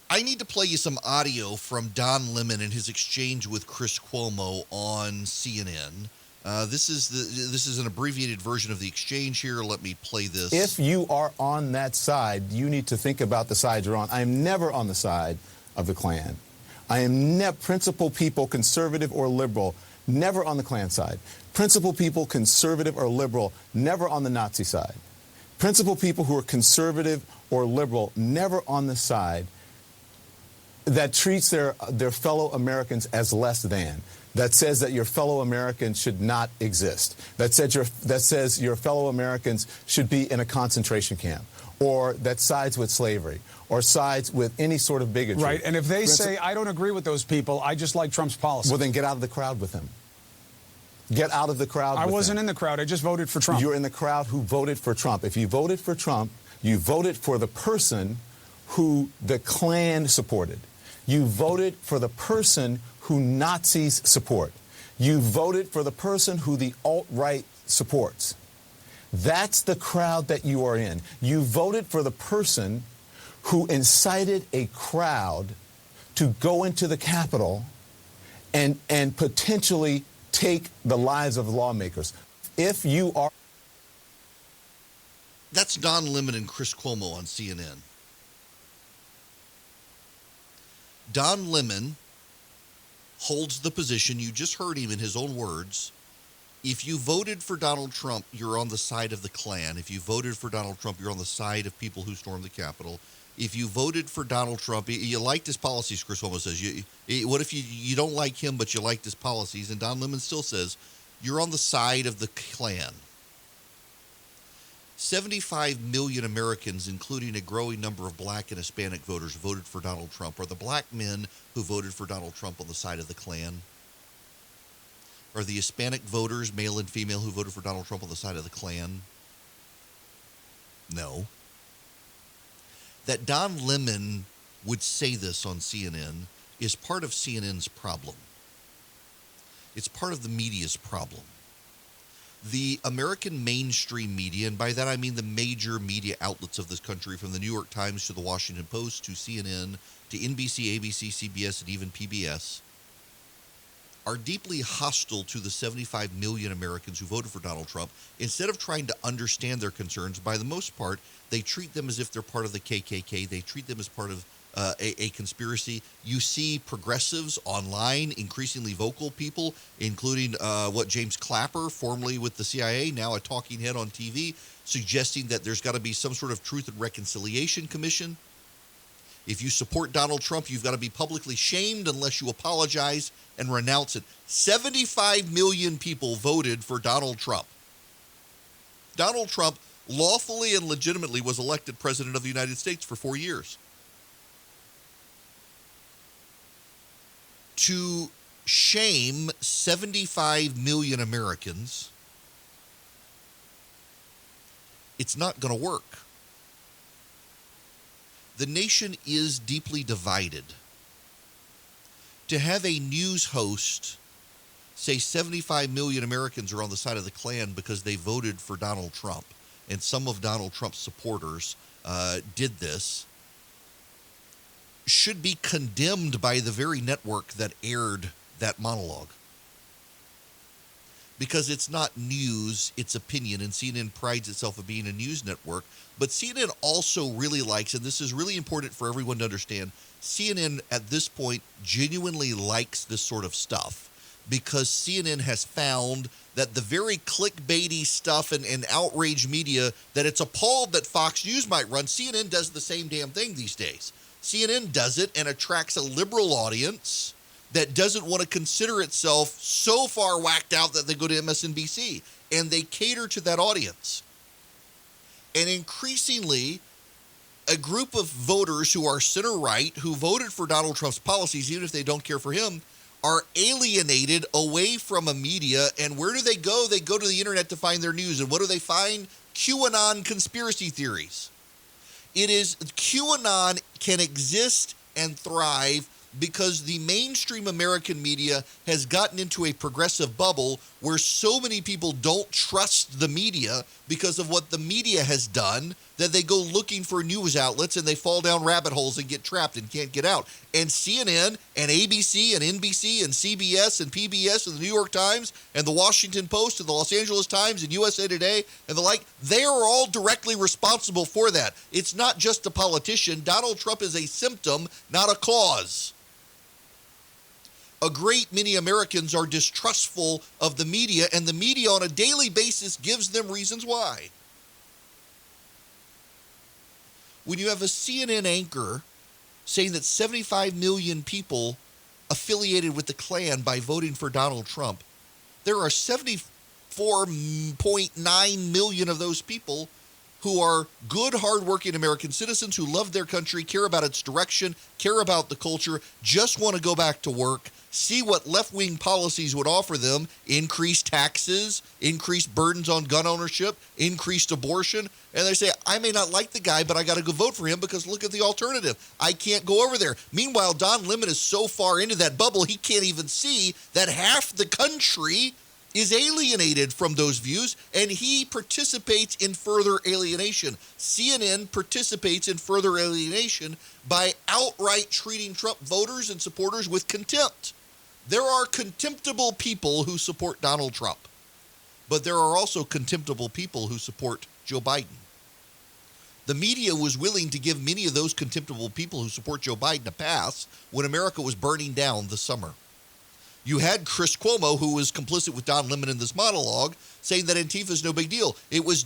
I need to play you some audio from Don Lemon and his exchange with Chris Cuomo on CNN. This is an abbreviated version of the exchange here. Let me play this. If you are on that side, you need to think about the side you're on. I am never on the side of the Klan. I am principled people, conservative or liberal, never on the Klan side. Principled people, conservative or liberal, never on the Nazi side. Principled people who are conservative or liberal, never on the side that treats their fellow Americans as less than, that says that your fellow Americans should not exist, that says your fellow Americans should be in a concentration camp, or that sides with slavery, or sides with any sort of bigotry. Right, and if they say, I don't agree with those people, I just like Trump's policy. Well, then get out of the crowd with him. Get out of the crowd with him. I wasn't in the crowd. I just voted for Trump. You're in the crowd who voted for Trump. If you voted for Trump, you voted for the person who the Klan supported. You voted for the person who Nazis support. You voted for the person who the alt-right supports. That's the crowd that you are in. You voted for the person who incited a crowd to go into the Capitol and potentially take the lives of lawmakers. If you are... That's Don Lemon and Chris Cuomo on CNN. Don Lemon holds the position, you just heard him in his own words, if you voted for Donald Trump, you're on the side of the Klan. If you voted for Donald Trump, you're on the side of people who stormed the Capitol. If you voted for Donald Trump, you liked his policies, Chris Cuomo says. What if you don't like him, but you liked his policies? And Don Lemon still says, you're on the side of the Klan. 75 million Americans, including a growing number of black and Hispanic voters, voted for Donald Trump. Are the black men who voted for Donald Trump on the side of the Klan? Are the Hispanic voters, male and female, who voted for Donald Trump on the side of the Klan? No. That Don Lemon would say this on CNN is part of CNN's problem. It's part of the media's problem. The American mainstream media, and by that I mean the major media outlets of this country, from the New York Times to the Washington Post to CNN to NBC, ABC, CBS, and even PBS, are deeply hostile to the 75 million Americans who voted for Donald Trump. Instead of trying to understand their concerns, by the most part, they treat them as if they're part of the KKK. They treat them as part of a conspiracy. You see progressives online, increasingly vocal people, including James Clapper, formerly with the CIA, now a talking head on TV, suggesting that there's got to be some sort of Truth and Reconciliation Commission. If you support Donald Trump, you've got to be publicly shamed unless you apologize and renounce it. 75 million people voted for Donald Trump. Donald Trump lawfully and legitimately was elected president of the United States for 4 years. To shame 75 million Americans, it's not going to work. The nation is deeply divided. To have a news host say 75 million Americans are on the side of the Klan because they voted for Donald Trump, and some of Donald Trump's supporters did this, should be condemned by the very network that aired that monologue. Because it's not news, it's opinion, and CNN prides itself on being a news network. But CNN also really likes, and this is really important for everyone to understand, CNN at this point genuinely likes this sort of stuff, because CNN has found that the very clickbaity stuff and outrage media that it's appalled that Fox News might run, CNN does the same damn thing these days. CNN does it and attracts a liberal audience that doesn't want to consider itself so far whacked out that they go to MSNBC, and they cater to that audience. And increasingly, a group of voters who are center-right, who voted for Donald Trump's policies, even if they don't care for him, are alienated away from a media. And where do they go? They go to the internet to find their news. And what do they find? QAnon conspiracy theories. It is QAnon can exist and thrive because the mainstream American media has gotten into a progressive bubble where so many people don't trust the media because of what the media has done. that they go looking for news outlets and they fall down rabbit holes and get trapped and can't get out. And CNN and ABC and NBC and CBS and PBS and the New York Times and the Washington Post and the Los Angeles Times and USA Today and the like, they are all directly responsible for that. It's not just a politician. Donald Trump is a symptom, not a cause. A great many Americans are distrustful of the media, and the media on a daily basis gives them reasons why. When you have a CNN anchor saying that 75 million people affiliated with the Klan by voting for Donald Trump, there are 74.9 million of those people who are good, hardworking American citizens who love their country, care about its direction, care about the culture, just want to go back to work, see what left-wing policies would offer them, increased taxes, increased burdens on gun ownership, increased abortion, and they say, I may not like the guy, but I got to go vote for him because look at the alternative. I can't go over there. Meanwhile, Don Lemon is so far into that bubble, he can't even see that half the country is alienated from those views, and he participates in further alienation. CNN participates in further alienation by outright treating Trump voters and supporters with contempt. There are contemptible people who support Donald Trump, but there are also contemptible people who support Joe Biden. The media was willing to give many of those contemptible people who support Joe Biden a pass when America was burning down this summer. You had Chris Cuomo, who was complicit with Don Lemon in this monologue, saying that Antifa is no big deal. It was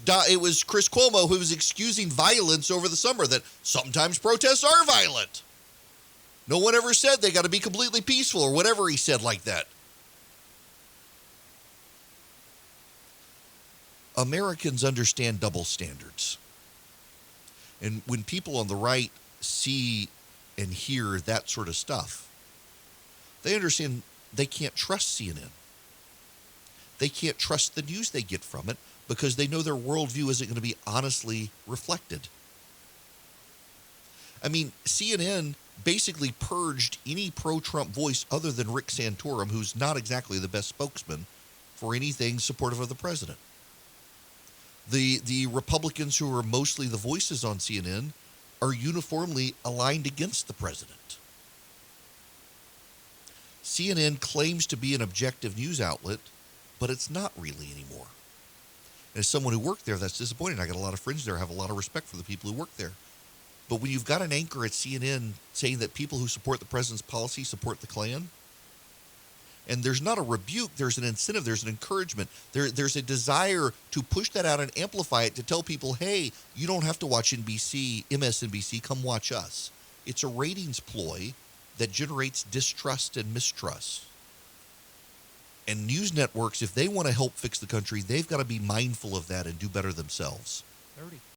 Chris Cuomo who was excusing violence over the summer, that sometimes protests are violent. No one ever said they got to be completely peaceful or whatever he said like that. Americans understand double standards. And when people on the right see and hear that sort of stuff, they understand they can't trust CNN. They can't trust the news they get from it because they know their worldview isn't going to be honestly reflected. I mean, CNN basically purged any pro-Trump voice other than Rick Santorum, who's not exactly the best spokesman for anything supportive of the president. The Republicans who are mostly the voices on CNN are uniformly aligned against the president. CNN claims to be an objective news outlet, but it's not really anymore. And as someone who worked there, that's disappointing. I got a lot of friends there. I have a lot of respect for the people who work there. But when you've got an anchor at CNN saying that people who support the president's policy support the Klan, and there's not a rebuke, there's an incentive, there's an encouragement, there's a desire to push that out and amplify it to tell people, hey, you don't have to watch MSNBC, come watch us. It's a ratings ploy that generates distrust and mistrust. And news networks, if they want to help fix the country, they've got to be mindful of that and do better themselves. 30.